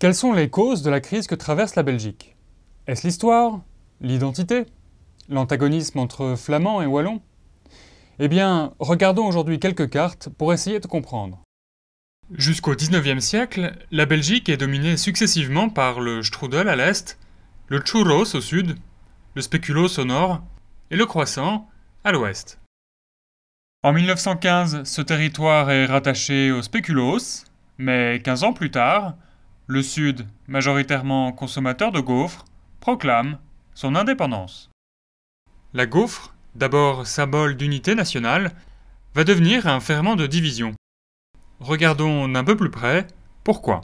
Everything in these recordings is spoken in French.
Quelles sont les causes de la crise que traverse la Belgique? Est-ce l'histoire? L'identité? L'antagonisme entre flamands et wallons? Eh bien, regardons aujourd'hui quelques cartes pour essayer de comprendre. Jusqu'au XIXe siècle, la Belgique est dominée successivement par le strudel à l'est, le churros au sud, le speculoos au nord et le croissant à l'ouest. En 1915, ce territoire est rattaché au spéculoos, mais 15 ans plus tard, le Sud, majoritairement consommateur de gaufres, proclame son indépendance. La gaufre, d'abord symbole d'unité nationale, va devenir un ferment de division. Regardons d'un peu plus près pourquoi.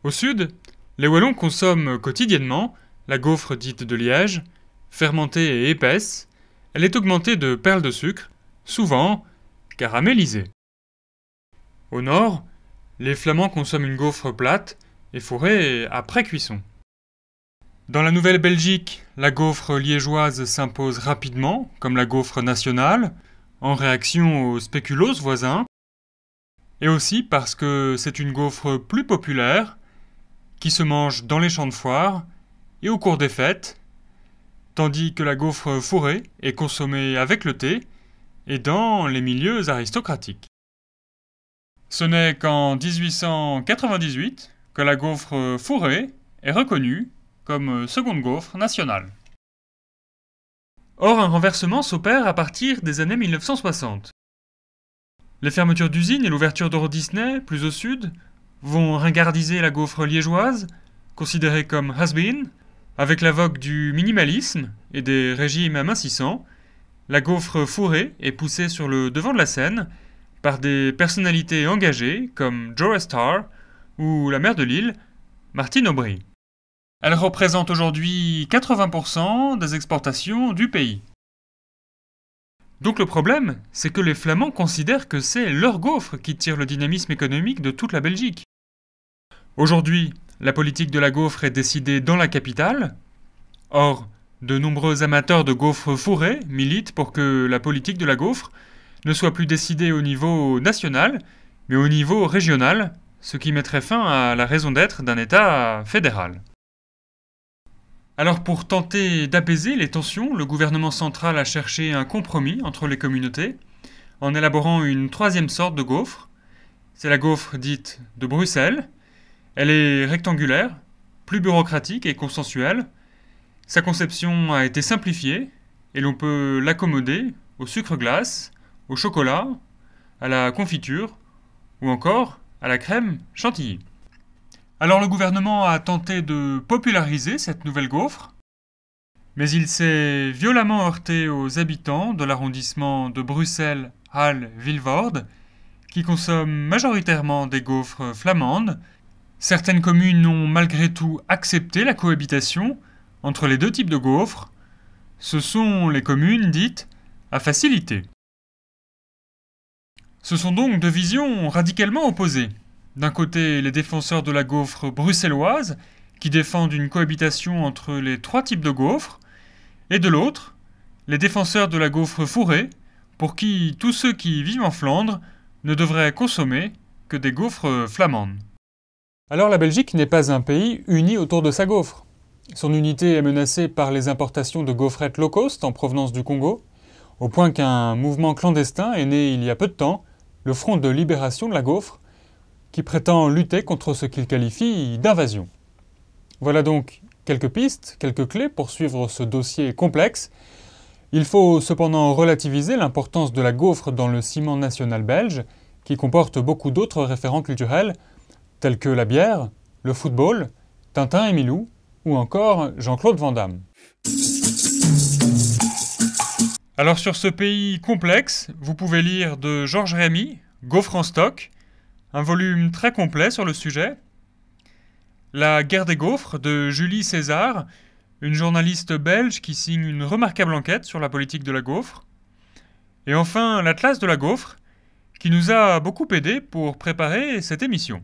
Au Sud, les Wallons consomment quotidiennement la gaufre dite de Liège, fermentée et épaisse. Elle est augmentée de perles de sucre, souvent caramélisée. Au Nord, les Flamands consomment une gaufre plate et fourrée après cuisson. Dans la Nouvelle-Belgique, la gaufre liégeoise s'impose rapidement, comme la gaufre nationale, en réaction aux spéculoos voisins, et aussi parce que c'est une gaufre plus populaire, qui se mange dans les champs de foire et au cours des fêtes, tandis que la gaufre fourrée est consommée avec le thé et dans les milieux aristocratiques. Ce n'est qu'en 1898 que la gaufre fourrée est reconnue comme seconde gaufre nationale. Or, un renversement s'opère à partir des années 1960. Les fermetures d'usines et l'ouverture d'Euro Disney, plus au sud, vont ringardiser la gaufre liégeoise, considérée comme has-been. Avec la vogue du minimalisme et des régimes amincissants, la gaufre fourrée est poussée sur le devant de la scène par des personnalités engagées comme Joe Starr ou la maire de Lille, Martine Aubry. Elle représente aujourd'hui 80% des exportations du pays. Donc le problème, c'est que les Flamands considèrent que c'est leur gaufre qui tire le dynamisme économique de toute la Belgique. Aujourd'hui, la politique de la gaufre est décidée dans la capitale. Or, de nombreux amateurs de gaufres fourrées militent pour que la politique de la gaufre ne soit plus décidée au niveau national, mais au niveau régional, ce qui mettrait fin à la raison d'être d'un État fédéral. Alors pour tenter d'apaiser les tensions, le gouvernement central a cherché un compromis entre les communautés, en élaborant une troisième sorte de gaufre. C'est la gaufre dite de Bruxelles. Elle est rectangulaire, plus bureaucratique et consensuelle. Sa conception a été simplifiée et l'on peut l'accommoder au sucre glace, au chocolat, à la confiture ou encore à la crème chantilly. Alors le gouvernement a tenté de populariser cette nouvelle gaufre, mais il s'est violemment heurté aux habitants de l'arrondissement de Bruxelles-Halle-Vilvoorde, qui consomment majoritairement des gaufres flamandes. Certaines communes ont malgré tout accepté la cohabitation entre les deux types de gaufres. Ce sont les communes dites à facilité. Ce sont donc deux visions radicalement opposées. D'un côté, les défenseurs de la gaufre bruxelloise, qui défendent une cohabitation entre les trois types de gaufres, et de l'autre, les défenseurs de la gaufre fourrée, pour qui tous ceux qui vivent en Flandre ne devraient consommer que des gaufres flamandes. Alors la Belgique n'est pas un pays uni autour de sa gaufre. Son unité est menacée par les importations de gaufrettes low cost en provenance du Congo, au point qu'un mouvement clandestin est né il y a peu de temps, le Front de libération de la gaufre, qui prétend lutter contre ce qu'il qualifie d'invasion. Voilà donc quelques pistes, quelques clés pour suivre ce dossier complexe. Il faut cependant relativiser l'importance de la gaufre dans le ciment national belge, qui comporte beaucoup d'autres référents culturels, tels que la bière, le football, Tintin et Milou, ou encore Jean-Claude Van Damme. Alors sur ce pays complexe, vous pouvez lire de Georges Rémy, Gaufre en stock, un volume très complet sur le sujet. La guerre des gaufres de Julie César, une journaliste belge qui signe une remarquable enquête sur la politique de la gaufre. Et enfin l'Atlas de la gaufre, qui nous a beaucoup aidé pour préparer cette émission.